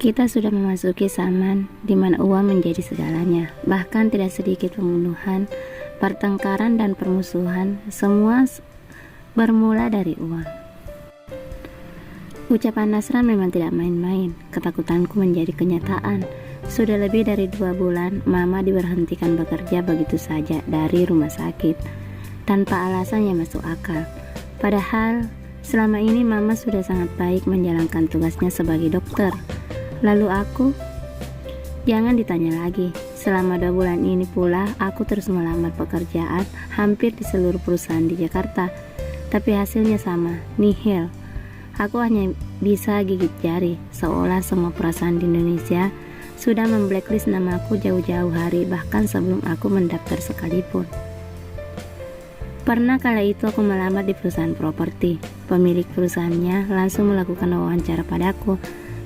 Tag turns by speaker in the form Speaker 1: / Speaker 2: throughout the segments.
Speaker 1: Kita sudah memasuki zaman di mana uang menjadi segalanya. Bahkan tidak sedikit pembunuhan, pertengkaran dan permusuhan, semua bermula dari uang. Ucapan Nasran memang tidak main-main. Ketakutanku menjadi kenyataan. Sudah lebih dari 2 bulan, Mama diberhentikan bekerja begitu saja dari rumah sakit, tanpa alasan yang masuk akal. Padahal, selama ini Mama sudah sangat baik menjalankan tugasnya sebagai dokter. Lalu aku? Jangan ditanya lagi. Selama 2 bulan ini pula, aku terus melamar pekerjaan hampir di seluruh perusahaan di Jakarta. Tapi hasilnya sama, nihil. Aku hanya bisa gigit jari, seolah semua perusahaan di Indonesia sudah memblacklist namaku jauh-jauh hari, bahkan sebelum aku mendaftar sekalipun. Pernah kala itu aku melamar di perusahaan properti. Pemilik perusahaannya langsung melakukan wawancara padaku,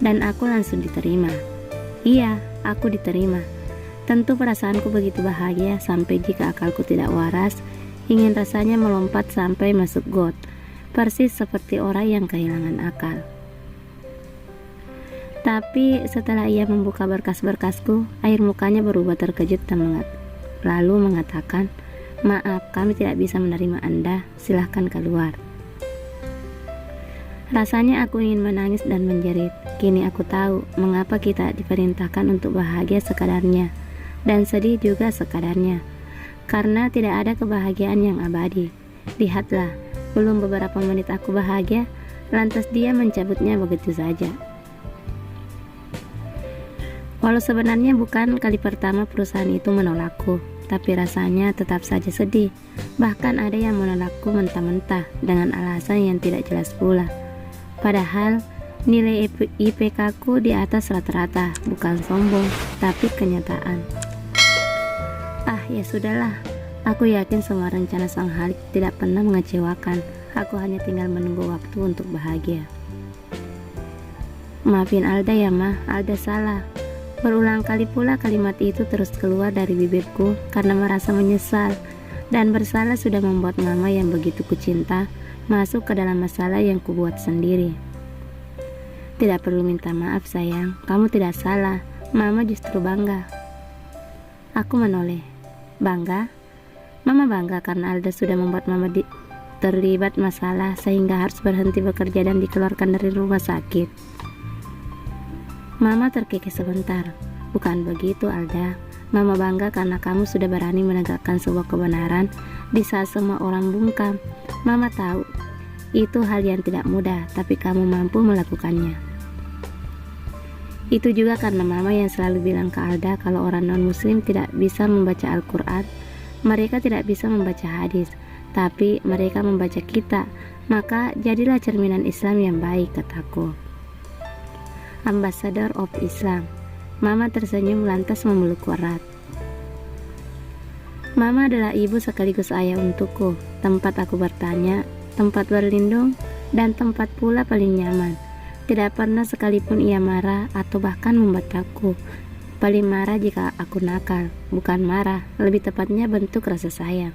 Speaker 1: dan aku langsung diterima. Iya, aku diterima. Tentu perasaanku begitu bahagia sampai jika akalku tidak waras, ingin rasanya melompat sampai masuk got, persis seperti orang yang kehilangan akal. Tapi setelah ia membuka berkas-berkasku, air mukanya berubah terkejut dan lalu mengatakan, "Maaf, kami tidak bisa menerima Anda, silahkan keluar." Rasanya aku ingin menangis dan menjerit. Kini aku tahu mengapa kita diperintahkan untuk bahagia sekadarnya dan sedih juga sekadarnya. Karena tidak ada kebahagiaan yang abadi. Lihatlah, belum beberapa menit aku bahagia, lantas dia mencabutnya begitu saja. Walau sebenarnya bukan kali pertama perusahaan itu menolakku, tapi rasanya tetap saja sedih. Bahkan ada yang menolakku mentah-mentah dengan alasan yang tidak jelas pula. Padahal nilai IPK ku di atas rata-rata, bukan sombong, tapi kenyataan. Ya sudahlah, aku yakin semua rencana Sang Halik tidak pernah mengecewakan. Aku hanya tinggal menunggu waktu untuk bahagia. Maafin Alda ya Ma, Alda salah. Berulang kali pula kalimat itu terus keluar dari bibirku karena merasa menyesal dan bersalah sudah membuat Mama yang begitu kucinta masuk ke dalam masalah yang kubuat sendiri. Tidak perlu minta maaf sayang, kamu tidak salah. Mama justru bangga. Aku menoleh. Bangga? Mama bangga karena Alda sudah membuat Mama terlibat masalah sehingga harus berhenti bekerja dan dikeluarkan dari rumah sakit. Mama terkikis sebentar. Bukan begitu Alda. Mama bangga karena kamu sudah berani menegakkan sebuah kebenaran di saat semua orang bungkam. Mama tahu itu hal yang tidak mudah, tapi kamu mampu melakukannya. Itu juga karena Mama yang selalu bilang ke Alda kalau orang non-muslim tidak bisa membaca Al-Quran, mereka tidak bisa membaca hadis, tapi mereka membaca kita. Maka jadilah cerminan Islam yang baik, kataku. Ambassador of Islam. Mama tersenyum lantas memelukku erat. Mama adalah ibu sekaligus ayah untukku, tempat aku bertanya, tempat berlindung, dan tempat pula paling nyaman. Tidak pernah sekalipun ia marah atau bahkan membentakku. Paling marah jika aku nakal, bukan marah, lebih tepatnya bentuk rasa sayang.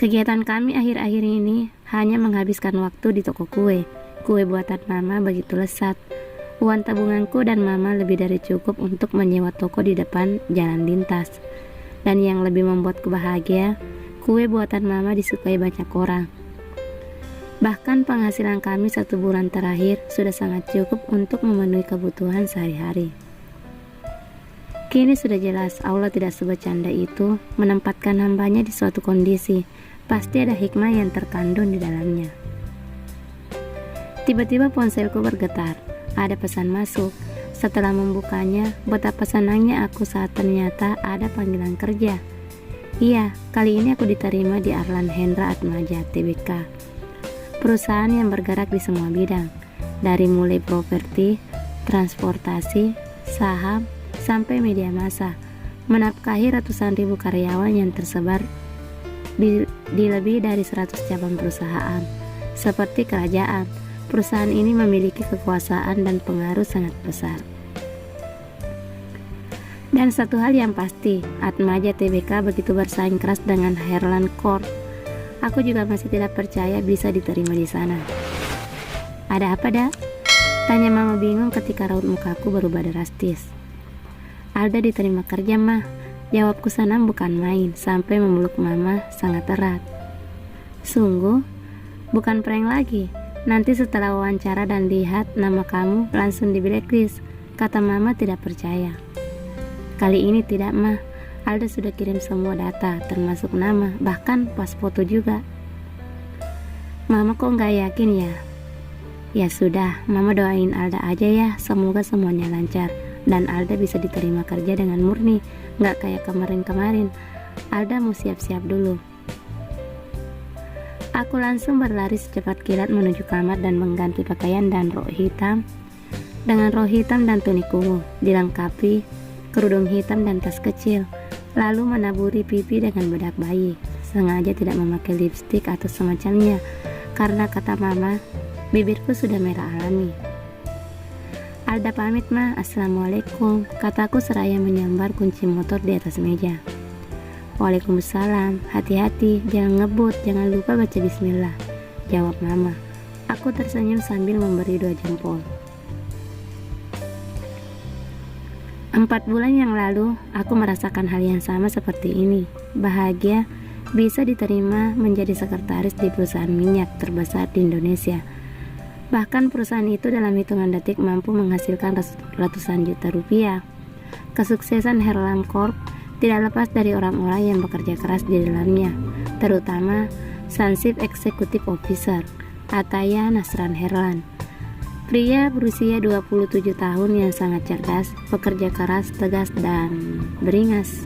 Speaker 1: Kegiatan kami akhir-akhir ini hanya menghabiskan waktu di toko kue. Kue buatan Mama begitu lesat. Uang tabunganku dan Mama lebih dari cukup untuk menyewa toko di depan jalan lintas. Dan yang lebih membuatku bahagia, kue buatan Mama disukai banyak orang. Bahkan penghasilan kami 1 bulan terakhir sudah sangat cukup untuk memenuhi kebutuhan sehari-hari. Kini sudah jelas Allah tidak sebecanda itu menempatkan hambanya di suatu kondisi. Pasti ada hikmah yang terkandung di dalamnya. Tiba-tiba ponselku bergetar. Ada pesan masuk. Setelah membukanya, betapa senangnya aku saat ternyata ada panggilan kerja. Iya, kali ini aku diterima di Arlan Hendra Atmaja Tbk, perusahaan yang bergerak di semua bidang, dari mulai properti, transportasi, saham, sampai media massa, menafkahi ratusan ribu karyawan yang tersebar di lebih dari 100 cabang perusahaan. Seperti kerajaan, perusahaan ini memiliki kekuasaan dan pengaruh sangat besar. Dan satu hal yang pasti, Atmaja Tbk begitu bersaing keras dengan Herland Corp. Aku juga masih tidak percaya bisa diterima di sana. Ada apa, Dak? Tanya mama bingung ketika raut mukaku berubah drastis. Alda diterima kerja mah. Jawabku senang bukan main, sampai memeluk mama sangat erat. Sungguh? Bukan prank lagi. Nanti setelah wawancara dan lihat nama kamu langsung di blacklist, kata mama tidak percaya. Kali ini tidak mah. Alda sudah kirim semua data, termasuk nama, bahkan pas foto juga. Mama kok nggak yakin ya? Ya sudah, mama doain Alda aja ya, semoga semuanya lancar dan Alda bisa diterima kerja dengan murni, nggak kayak kemarin-kemarin. Alda mau siap-siap dulu. Aku langsung berlari secepat kilat menuju kamar dan mengganti pakaian dan rok hitam dengan rok hitam dan tunik ungu, dilengkapi kerudung hitam dan tas kecil, lalu menaburi pipi dengan bedak bayi. Sengaja tidak memakai lipstik atau semacamnya, karena kata mama, bibirku sudah merah alami. Alda pamit mah, assalamualaikum, kataku seraya menyambar kunci motor di atas meja. Waalaikumsalam, hati-hati, jangan ngebut, jangan lupa baca bismillah, jawab mama. Aku tersenyum sambil memberi 2 jempol. 4 bulan yang lalu, aku merasakan hal yang sama seperti ini. Bahagia bisa diterima menjadi sekretaris di perusahaan minyak terbesar di Indonesia. Bahkan perusahaan itu dalam hitungan detik mampu menghasilkan ratusan juta rupiah. Kesuksesan Herlam Corp tidak lepas dari orang-orang yang bekerja keras di dalamnya, terutama Sang Chief Executive Officer, Ataya Nasran Herlan. Pria berusia 27 tahun yang sangat cerdas, pekerja keras, tegas, dan beringas.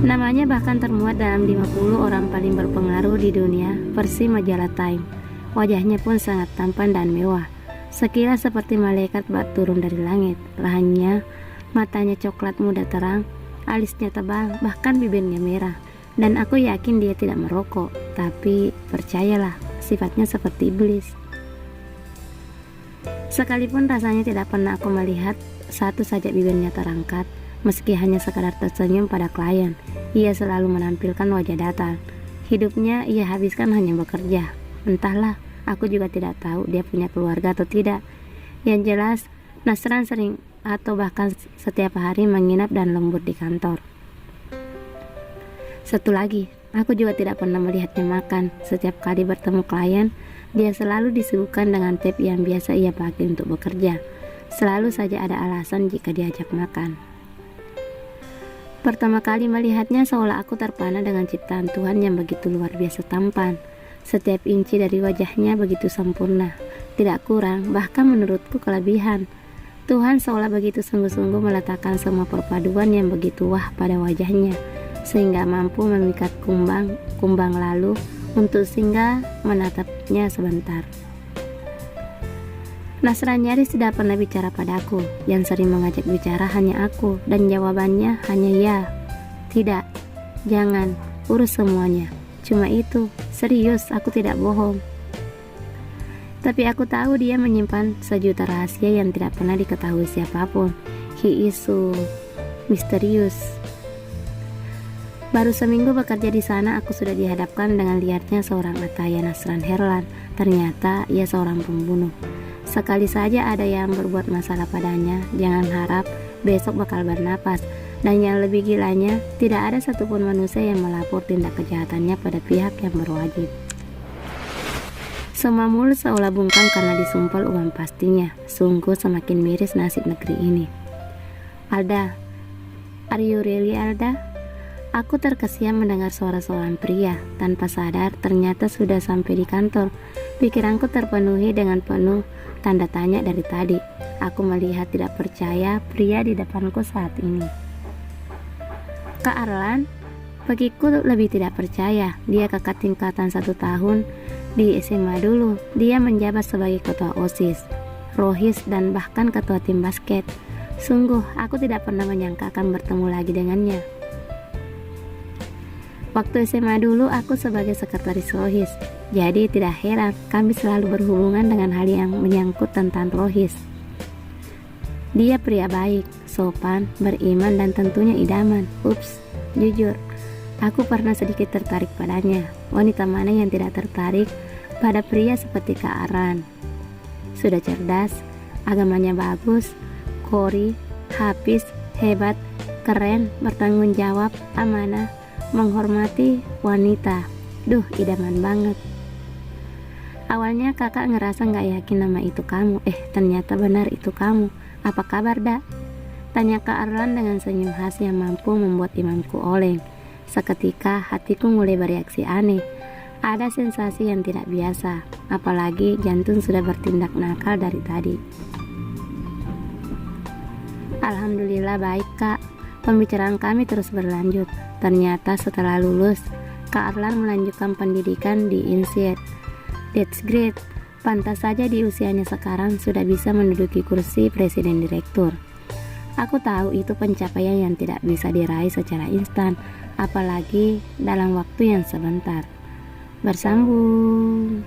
Speaker 1: Namanya bahkan termuat dalam 50 orang paling berpengaruh di dunia versi majalah Time. Wajahnya pun sangat tampan dan mewah, sekilas seperti malaikat bak turun dari langit. Rahangnya, matanya coklat muda terang, alisnya tebal, bahkan bibirnya merah. Dan aku yakin dia tidak merokok, tapi percayalah, sifatnya seperti iblis. Sekalipun rasanya tidak pernah aku melihat satu saja bibirnya terangkat, meski hanya sekadar tersenyum pada klien, ia selalu menampilkan wajah datar. Hidupnya ia habiskan hanya bekerja. Entahlah, aku juga tidak tahu dia punya keluarga atau tidak. Yang jelas, Nasran sering atau bahkan setiap hari menginap dan lembur di kantor. Satu lagi, aku juga tidak pernah melihatnya makan. Setiap kali bertemu klien, dia selalu disibukkan dengan tip yang biasa ia pakai untuk bekerja. Selalu saja ada alasan jika diajak makan. Pertama kali melihatnya seolah aku terpana dengan ciptaan Tuhan yang begitu luar biasa tampan. Setiap inci dari wajahnya begitu sempurna, tidak kurang, bahkan menurutku kelebihan. Tuhan seolah begitu sungguh-sungguh meletakkan semua perpaduan yang begitu wah pada wajahnya, sehingga mampu memikat kumbang lalu untuk singgah menatapnya sebentar. Nasran nyaris tidak pernah bicara padaku, yang sering mengajak bicara hanya aku, dan jawabannya hanya ya, tidak, jangan, urus semuanya. Cuma itu, serius, aku tidak bohong. Tapi aku tahu dia menyimpan sejuta rahasia yang tidak pernah diketahui siapapun. He is so misterius. Baru seminggu bekerja di sana, aku sudah dihadapkan dengan liarnya seorang Ataya Nasran Herlan. Ternyata ia seorang pembunuh. Sekali saja ada yang berbuat masalah padanya, jangan harap besok bakal bernapas. Dan yang lebih gilanya, tidak ada satupun manusia yang melapor tindak kejahatannya pada pihak yang berwajib. Semua mulut seolah bungkam karena disumpal uang pastinya. Sungguh semakin miris nasib negeri ini. Alda, are you really Alda? Aku terkesiap mendengar suara seorang pria. Tanpa sadar, ternyata sudah sampai di kantor. Pikiranku terpenuhi dengan penuh tanda tanya dari tadi. Aku melihat tidak percaya pria di depanku saat ini. Kak Arlan, bagiku lebih tidak percaya. Dia kakak tingkatan 1 tahun di SMA dulu. Dia menjabat sebagai ketua OSIS, rohis, dan bahkan ketua tim basket. Sungguh, aku tidak pernah menyangka akan bertemu lagi dengannya. Waktu SMA dulu aku sebagai sekretaris rohis, jadi tidak heran kami selalu berhubungan dengan hal yang menyangkut tentang rohis. Dia pria baik, sopan, beriman, dan tentunya idaman. Ups, jujur, aku pernah sedikit tertarik padanya. Wanita mana yang tidak tertarik pada pria seperti Kak Arlan? sudah cerdas, agamanya bagus, Qori, Hafiz, hebat, keren, bertanggung jawab, amanah, menghormati wanita. Duh, idaman banget. Awalnya kakak ngerasa gak yakin nama itu kamu. Ternyata benar itu kamu. Apa kabar, Dak? Tanya Kak Arlan dengan senyum khas yang mampu membuat imamku oleng. Seketika hatiku mulai bereaksi aneh. Ada sensasi yang tidak biasa. Apalagi jantung sudah bertindak nakal dari tadi. Alhamdulillah baik, Kak. Pembicaraan kami terus berlanjut. Ternyata setelah lulus, Kak Arlan melanjutkan pendidikan di INSEAD. That's great. Pantas saja di usianya sekarang sudah bisa menduduki kursi presiden direktur. Aku tahu itu pencapaian yang tidak bisa diraih secara instan, apalagi dalam waktu yang sebentar. Bersambung.